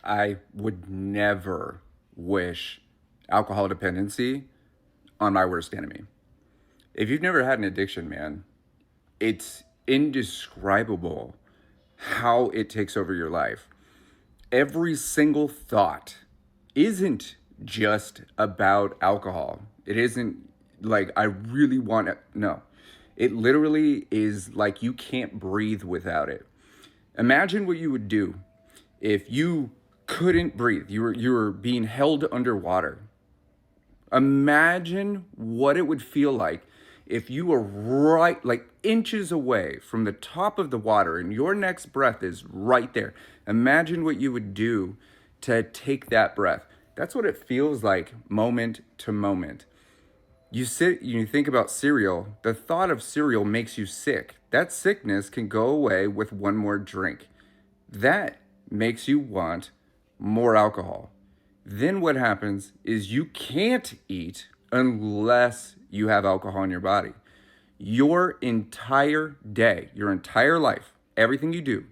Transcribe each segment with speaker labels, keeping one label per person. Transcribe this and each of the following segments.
Speaker 1: I would never wish alcohol dependency on my worst enemy. If you've never had an addiction, man, it's indescribable how it takes over your life. Every single thought isn't just about alcohol. It isn't like, I really want it. No. It literally is like you can't breathe without it. Imagine what you would do if you couldn't breathe. You were being held underwater. Imagine what it would feel like if you were right, like inches away from the top of the water and your next breath is right there. Imagine what you would do to take that breath. That's what it feels like moment to moment. You sit, you think about cereal, the thought of cereal makes you sick. That sickness can go away with one more drink. That makes you want more alcohol. Then what happens is you can't eat unless you have alcohol in your body. Your entire day, your entire life, everything you do,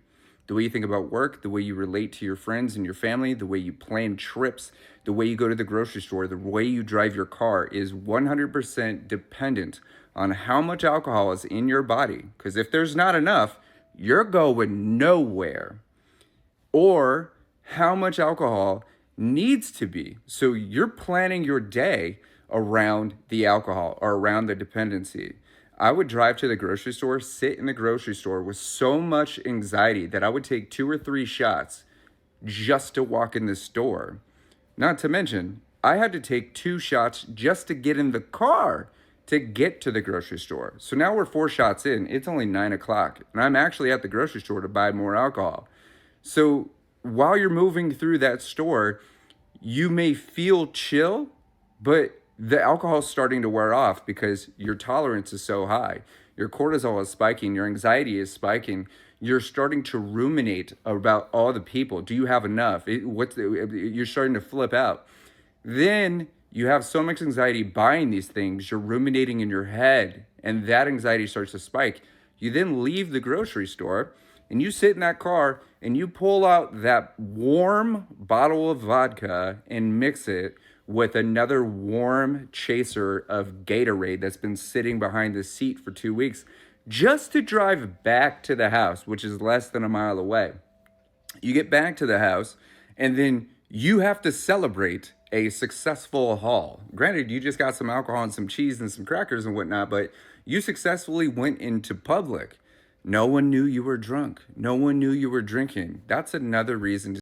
Speaker 1: the way you think about work, the way you relate to your friends and your family, the way you plan trips, the way you go to the grocery store, the way you drive your car is 100% dependent on how much alcohol is in your body. Because if there's not enough, you're going nowhere. Or how much alcohol needs to be. So you're planning your day around the alcohol or around the dependency. I would drive to the grocery store, sit in the grocery store with so much anxiety that I would take 2 or 3 shots just to walk in the store. Not to mention, I had to take 2 shots just to get in the car to get to the grocery store. So now we're 4 shots in. It's only 9 o'clock, and I'm actually at the grocery store to buy more alcohol. So while you're moving through that store, you may feel chill, but the alcohol is starting to wear off because your tolerance is so high. Your cortisol is spiking, your anxiety is spiking. You're starting to ruminate about all the people. Do you have enough? You're starting to flip out. Then you have so much anxiety buying these things, you're ruminating in your head, and that anxiety starts to spike. You then leave the grocery store and you sit in that car and you pull out that warm bottle of vodka and mix it with another warm chaser of Gatorade that's been sitting behind the seat for 2 weeks just to drive back to the house, which is less than a mile away. You get back to the house and then you have to celebrate a successful haul. Granted, you just got some alcohol and some cheese and some crackers and whatnot, but you successfully went into public. No one knew you were drunk. No one knew you were drinking. That's another reason to